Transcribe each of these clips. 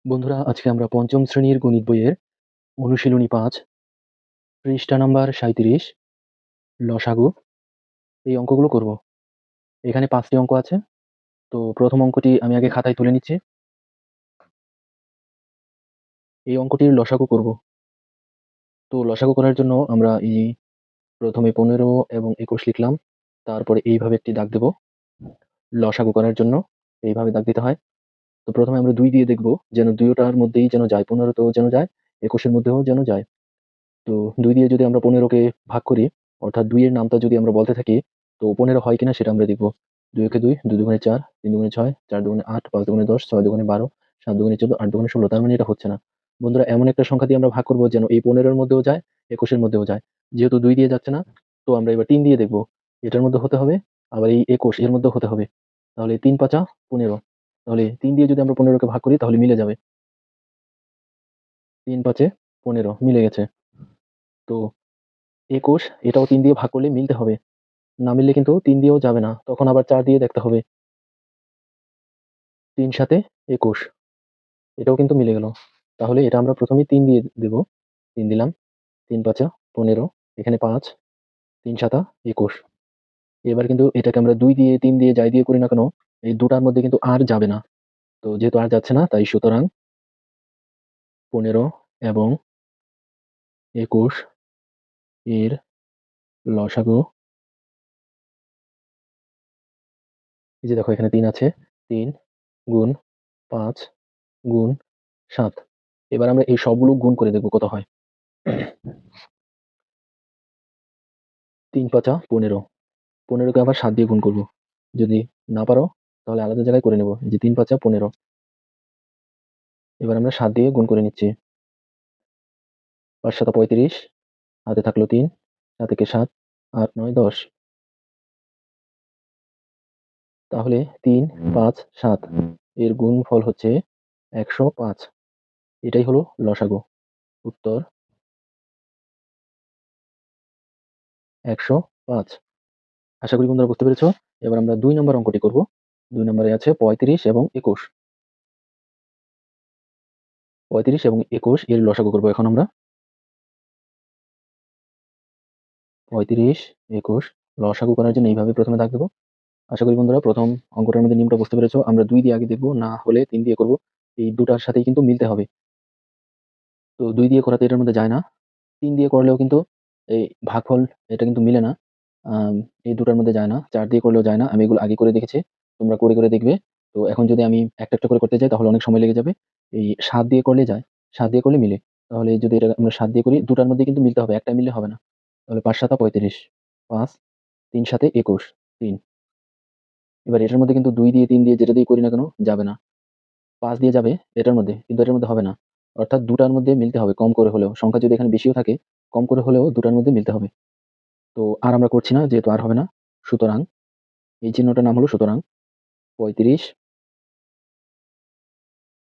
বন্ধুরা, আজকে আমরা পঞ্চম শ্রেণীর গণিত বইয়ের অনুশীলনী ৫ পৃষ্ঠা নাম্বার ৩৭ লসাগু এই অঙ্কগুলো করব। এখানে ৫টি অঙ্ক আছে। তো প্রথম অঙ্কটি আমি আগে খাতায় তুলে নিচ্ছি। এই অঙ্কটির লসাগু করব। তো লসাগু করার জন্য আমরা প্রথমে ১৫ এবং ২১ লিখলাম। তারপরে এইভাবে একটি দাগ দেব। লসাগু করার জন্য এইভাবে দাগ দিতে হয়। তো প্রথমে আমরা ২ দিয়ে দেখব, যেন দুটোটার মধ্যেই যেন যায়, ১৫ তেও যেন যায়, ২১ এর মধ্যেও যেন যায়। তো ২ দিয়ে যদি আমরা ১৫ কে ভাগ করি, অর্থাৎ ২ এর নামটা যদি আমরা বলতে থাকি, তো ১৫ হয় কিনা সেটা আমরা দেখব। ২ একে ২, ২ দুগুণে ৪, ৩ দুগুণে ৬, ৪ দুগুণে ৮, ৫ দুগুণে ১০, ৬ দুগুণে ১২, ৭ দুগুণে ১৪, ৮ দুগুণে ১৬। তার মানে এটা হচ্ছে না। বন্ধুরা, এমন একটা সংখ্যা দিয়ে আমরা ভাগ করব যেন এই ১৫ এর মধ্যেও যায়, ২১ এর মধ্যেও যায়। যেহেতু ২ দিয়ে যাচ্ছে না, তো আমরা এবার ৩ দিয়ে দেখব। এটার মধ্যে হতে হবে, আবার এই ২১ এর মধ্যেও হতে হবে। তাহলে ৩ ৫ ১৫। তাহলে ৩ দিয়ে যদি আমরা ১৫ কে ভাগ করি তাহলে মিলে যাবে। ৩ ৫ ১৫ মিলে গেছে। তো ২১ এটাও ৩ দিয়ে ভাগ করলে মিলতে হবে। না মিললে কিন্তু ৩ দিয়েও যাবে না। তখন আবার ৪ দিয়ে দেখতে হবে। ৩ ৭ ২১, এটাও কিন্তু মিলে গেল। তাহলে এটা আমরা প্রথমেই ৩ দিয়ে দেব। ৩ দিলাম। ৩ ৫ ১৫, এখানে ৫, ৩ ৭ ২১। এবার কিন্তু এটাকে আমরা ২ দিয়ে ৩ দিয়ে যাই দিয়ে করি না কেন, এই দুটার মধ্যে কিন্তু আর যাবে না। তো যেহেতু আর যাচ্ছে না, তাই সুতরাং ১৫ এবং ২১ এর লসাগু, এই যে দেখো এখানে ৩ আছে। ৩ গুণ ৫ গুণ ৭। এবার আমরা এই সবগুলো গুণ করে দেখব কত হয়। ৩ ৫ ১৫। ১৫ কে আবার ৭ দিয়ে গুণ করব। যদি না পারো তাহলে আলাদা জায়গায় করে নেব। এই যে ৩ ৫ ১৫। এবার আমরা ৭ দিয়ে গুণ করে নিচ্ছি। ৫ ৭ ৩৫, হাতে থাকলো ৩, ৭ একে ৭, ৮ ৯ ১০। তাহলে ৩ ৫ ৭ এর গুণফল হচ্ছে ১০৫। এটাই হলো লসাগু। উত্তর ১০৫। আশা করি বন্ধুরা বুঝতে পেরেছ। এবার আমরা ২ নম্বর অঙ্কটি করব। ২ নম্বরে আছে ৩৫ এবং ২১। ৩৫ এবং ২১ এর লসাগু করব এখন আমরা। ৩৫ ২১ লসাগু করার জন্য এইভাবে প্রথমে দাগ দেব। আশা করি বন্ধুরা প্রথম অঙ্কটার মধ্যে নিয়মটা বুঝতে পেরেছো। আমরা ২ দিয়ে আগে দেখব, না হলে ৩ দিয়ে করব। এই দুটার সাথেই কিন্তু মিলতে হবে। তো ২ দিয়ে করাতে এটার মধ্যে যায় না। ৩ দিয়ে করলেও কিন্তু এই ভাগফল এটা কিন্তু মিলে না। আম এই দুটার মধ্যে যায় না। ৪ দিয়ে করলেও যায় না। আমি এগুলো আগে করে দেখেছি। তোমরা করে দেখবে। তো এখন যদি আমি একটা করে করতে যাই তাহলে অনেক সময় লেগে যাবে। এই ৭ দিয়ে করলে যায়। ৭ দিয়ে করলে মিলে। তাহলে যদি এটা আমরা ৭ দিয়ে করি, দুটার মধ্যে কিন্তু মিলতে হবে। একটা মিললে হবে না। তাহলে ৫ ৭ ৩৫, ৫, ৩ ৭ ২১, ৩। এবার এটার মধ্যে কিন্তু ২ দিয়ে ৩ দিয়ে যেটা দিয়ে করি না কেন যাবে না। ৫ দিয়ে যাবে এটার মধ্যে, কিন্তু এটার মধ্যে হবে না। অর্থাৎ দুটার মধ্যে মিলতে হবে কম করে হলেও। সংখ্যা যদি এখানে বেশিও থাকে, কম করে হলেও দুটার মধ্যে মিলতে হবে। তো আর আমরা করছি না, যেহেতু আর হবে না। সুতরাং এই চিহ্নটার নাম হলো সুতরাং। ৩৫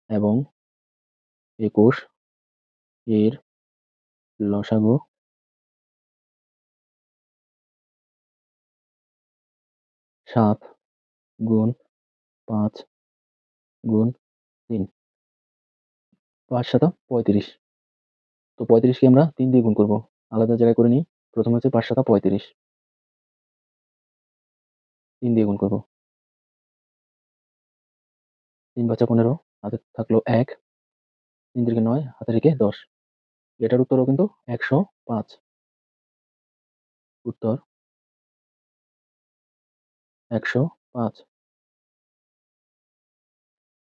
এবং ২১ এর লসাগু ৭ গুণ ৫ গুণ ৩। ৫ ৭ ৩৫। তো ৩৫ কে আমরা ৩ দিয়ে গুণ করব। আলাদা জায়গায় করে নিই। প্রথমে হচ্ছে ৫ ৭ ৩৫। ৩ দিয়ে গুণ করব। ৩ ৫ ১৫, হাতে থাকলো ১, ৩ তিরিকে ৯, হাতে রেখে ১০। এটার উত্তরও কিন্তু ১০৫। উত্তর ১০৫।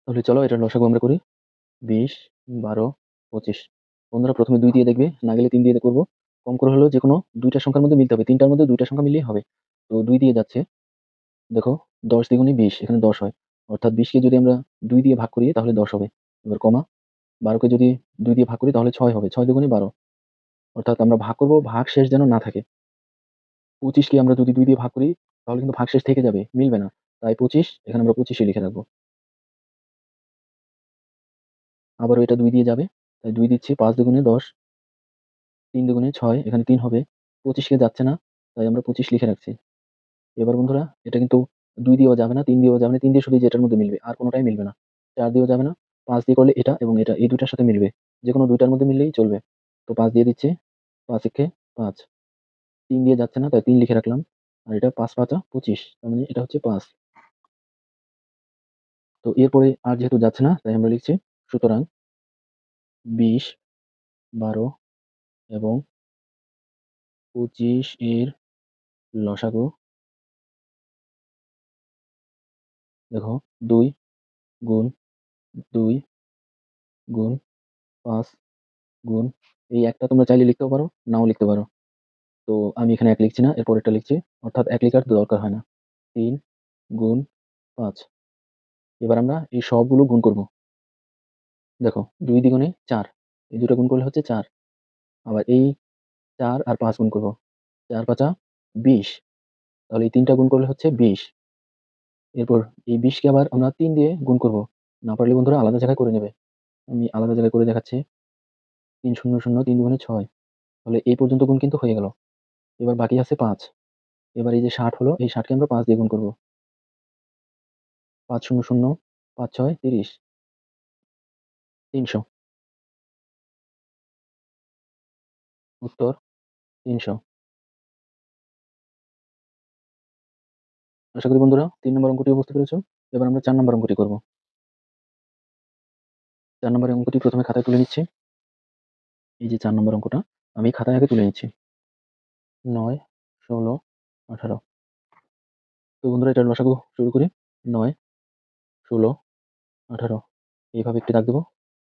তাহলে চলো এটার লসাগু আমরা করি। ২০, ১২, ২৫। বন্ধুরা প্রথমে ২ দিয়ে দেখবে, না গেলে ৩ দিয়ে করব। কম করে হলেও যেকোনো ২ টা সংখ্যার মধ্যে মিলতে হবে। ৩ টার মধ্যে ২ টা সংখ্যা মিললেই হবে। তো ২ দিয়ে যাচ্ছে। দেখো ১০ দ্বিগুণে ২০, এখানে ১০ হয়। অর্থাৎ ২০ কে যদি আমরা ২ দিয়ে ভাগ করি তাহলে ১০ হবে। এবার কমা, ১২ কে যদি ২ দিয়ে ভাগ করি তাহলে ৬ হবে। ৬ দুগুণে ১২। অর্থাৎ আমরা ভাগ করব, ভাগশেষ যেন না থাকে। ২৫ কে আমরা যদি ২ দিয়ে ভাগ করি তাহলে কিন্তু ভাগশেষ থেকে যাবে, মিলবে না। তাই ২৫, এখানে আমরা ২৫ ই লিখে রাখবো। আবারও এটা ২ দিয়ে যাবে। তাই ২ দিচ্ছি। ৫ দুগুণে ১০, ৩ দুগুণে ৬, এখানে ৩ হবে। ২৫ কে যাচ্ছে না, তাই আমরা ২৫ লিখে রাখছি। এবার বন্ধুরা এটা কিন্তু ২ দিয়েও যাবে না, ৩ দিয়েও যাবে না। ৩ দিয়ে শুধু এই যে এটার মধ্যে মিলবে। আর কোনটাই মিলবে না। ৪ দিয়েও যাবে না। 5 দিয়ে করলে এটা এবং এটা এই ২ টার সাথে মিলবে। যেকোনো ২ টার মধ্যে মিললেই চলবে। তো ৫ দিয়ে দিচ্ছি। ৫ একে ৫। ৩ দিয়ে যাচ্ছে না তাই ৩ লিখে রাখলাম। আর এটা ৫ ৫ ২৫। তার মানে এটা হচ্ছে ৫। তো এরপরে আর যেহেতু যাচ্ছে না তাই আমরা লিখছি সুতরাং ২০, ১২ এবং ২৫ এর লসাগু দেখো ২ গুণ ২ গুণ ৫ গুণ এই একটা তোমরা চাইলে লিখতেও পারো, নাও লিখতে পারো। তো আমি এখানে ১ লিখছি না, এর পরেরটা লিখছি। অর্থাৎ ১ লিখার দরকার হয় না। ৩ গুণ ৫। এবার আমরা এই সবগুলো গুণ করব। দেখো ২ দ্বিগুণে ৪। এই দুটো গুণ করলে হচ্ছে ৪। আবার এই ৪ আর ৫ গুণ করব। ৪ ৫ ২০। তাহলে এই ৩ টা গুণ করলে হচ্ছে ২০। এরপর এই ২০ কে আবার আমরা ৩ দিয়ে গুণ করব। না পারলে বন্ধুরা আলাদা জায়গায় করে নেবে। আমি আলাদা জায়গায় করে দেখাচ্ছি। ৩ শূন্য শূন্য ৩ দুগুণে ৬। তাহলে এই পর্যন্ত গুণ কিন্তু হয়ে গেল। এবার বাকি আছে ৫। এবার এই যে ৬০ হলো, এই ৬০ কে আমরা ৫ দিয়ে গুণ করব। ৫ শূন্য শূন্য ৫ ৬ ৩০। ৩০০। উত্তর ৩০০। আশা করি বন্ধুরা ৩ নম্বর অঙ্কটিও বুঝতে পেরেছ। এবার আমরা ৪ নম্বর অঙ্কটি করব। ৪ নম্বরের অঙ্কটি প্রথমে খাতায় তুলে নিচ্ছি। এই যে ৪ নম্বর অঙ্কটা আমি খাতায় আগে তুলে নিচ্ছি। ৯, ১৬, ১৮। তো বন্ধুরা এটার লসাগু শুরু করি। ৯, ১৬, ১৮ এইভাবে একটি দাগ দেব।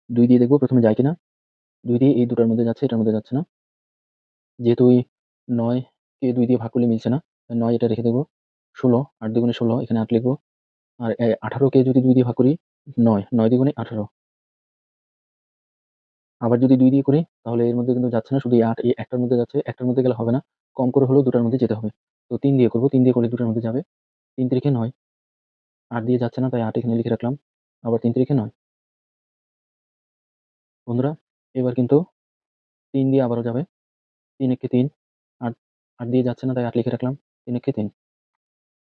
২ দিয়ে দেখব প্রথমে যায় কিনা। ২ দিয়ে এই দুটার মধ্যে যাচ্ছে, এটার মধ্যে যাচ্ছে না। যেহেতু ওই ৯ কে ২ দিয়ে ভাগ করলে মিলছে না, তাই ৯ এটা রেখে দেব। ১৬, ৮ দুগুণে ১৬ এখানে ৮ লিখব। আর ১৮ কে যদি ২ দিয়ে ভাগ করি ৯, ৯ দ্বিগুণে ১৮। আবার যদি ২ দিয়ে করি তাহলে এর মধ্যে কিন্তু যাচ্ছে না, শুধু এই ৮ এই একটার মধ্যে যাচ্ছে। একটার মধ্যে গেলে হবে না। কম করে হলেও দুটার মধ্যে যেতে হবে। তো ৩ দিয়ে করব। ৩ দিয়ে করলে দুটার মধ্যে যাবে। ৩ তিরিকে ৯। ৮ দিয়ে যাচ্ছে না তাই ৮ এখানে লিখে রাখলাম। আবার ৩ তিরিকে ৯। বন্ধুরা এবার কিন্তু ৩ দিয়ে আবারও যাবে। ৩ একে ৩। ৮ ৮ দিয়ে যাচ্ছে না তাই ৮ লিখে রাখলাম। ৩ একে ৩।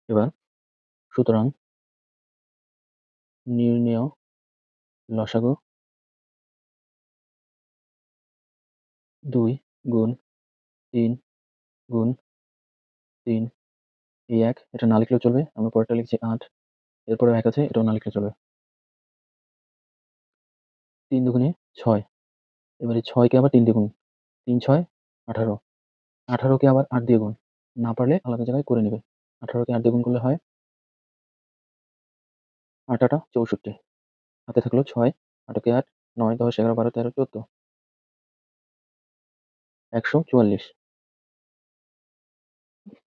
এবার সুতরাং নির্ণেয় লসাগু ২ গুণ ৩ গুণ ৩ এই ১ এটা না লিখলেও চলবে। আমরা পরেরটা লিখছি ৮। এরপরেও ১ আছে, এটাও না লিখলে চলবে। ৩ দুগুণে ৬। এবারে ৬ কে আবার ৩ দিয়ে গুণ। ৩ ৬ ১৮। ১৮ কে আবার ৮ দিয়ে গুণ। না পারলে আলাদা জায়গায় করে নিবে। ১৮ কে ৮ দিয়ে গুণ করলে হয় ৮ ৮ ৬৪। হাতে থাকলো ৬। ৮ কে ৮, ৯, ১০, ১১, ১২, ১৩, ১৪। ১৪৪।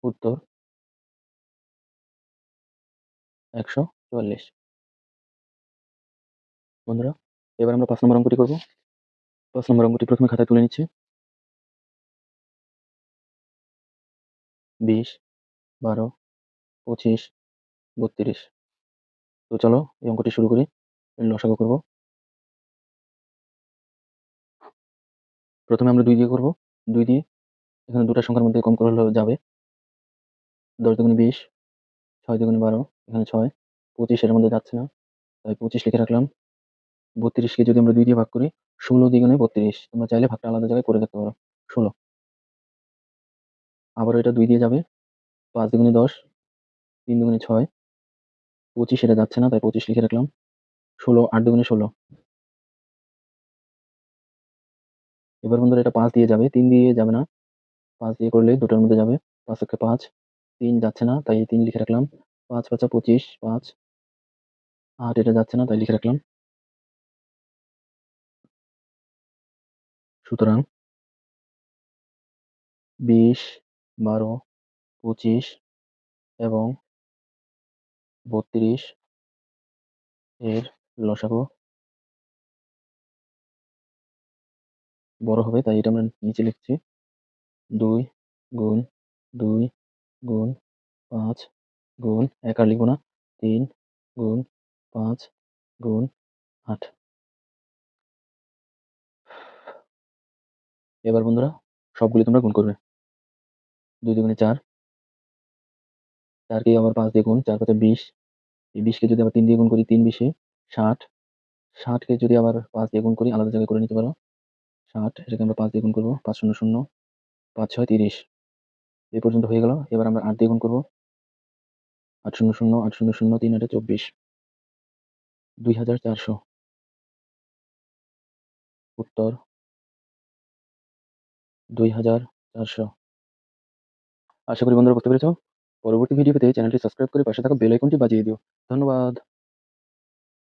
উত্তর ১৪৪। বন্ধুরা এবার আমরা ৫ নম্বর অঙ্কটি করব। ৫ নম্বর অঙ্কটি প্রথমে খাতায় তুলে নিচ্ছি। ২০, ১২, ২৫, ৩২। তো চলো এই অঙ্কটি শুরু করি। এর লসাগু করব। প্রথমে আমরা ২ দিয়ে করব। ২ দিয়ে এখানে ২ টা সংখ্যার মধ্যে কম করে হলেও যাবে। ১০ দুগুণে ২০, ৬ দুগুণে ১২, এখানে ৬, ২৫ এর মধ্যে যাচ্ছে না। তাই ২৫ লিখে রাখলাম। ৩২ কে যদি আমরা ২ দিয়ে ভাগ করি, ১৬ দ্বিগুণে ৩২। তোমরা চাইলে ভাগটা আলাদা জায়গায় করে দেখতে পারো। ১৬। আবারও এটা ২ দিয়ে যাবে। ৫ দুগুণে ১০, ৩ দুগুণে ৬, ২৫ এটা যাচ্ছে না তাই ২৫ লিখে রাখলাম। ১৬, ৮ দুগুণে ১৬। এবার বন্ধুরা এটা ৫ দিয়ে যাবে, ৩ দিয়ে যাবে না। ৫ দিয়ে করলে দুটোর মধ্যে যাবে। ৫ একে ৫, ৩ যাচ্ছে না তাই ৩ লিখে রাখলাম। ৫ ৫ ২৫, ৫, ৮ এটা যাচ্ছে না তাই লিখে রাখলাম। সুতরাং ২০, ১২, ২৫ এবং ৩২ এর লসাগু বড় হবে তাই এটা আমরা নিচে লিখছি। ২ গুণ ২ গুণ ৫ গুণ ১ আর লিখব না। ৩ গুণ ৫ গুণ ৮। এবার বন্ধুরা সবগুলি তোমরা গুণ করবে। ২ দুগুণে ৪, ৪ কে আবার ৫ দিয়ে গুণ। ৪ ৫ ২০। এই ২০ কে যদি আবার ৩ দিয়ে গুণ করি, ৩ ২০ ৬০। 60কে যদি আবার 5 দিয়ে গুণ করি, আলাদা জায়গায় করে নিতে পারো। 60, এটাকে আমরা 5 দিয়ে গুণ করব। 5 শূন্য শূন্য, 5 6 30। এই পর্যন্ত হয়ে গেল। এবার আমরা 8 দিয়ে গুণ করব। 8 শূন্য শূন্য, 8 শূন্য শূন্য, 3 8 24, 2400। উত্তর 2400। আশা করি বন্ধুরা বুঝতে পেরেছ। পরবর্তী ভিডিও পেতে চ্যানেলটি সাবস্ক্রাইব করে পাশে থাকা বেল আইকনটি বাজিয়ে দিও। ধন্যবাদ।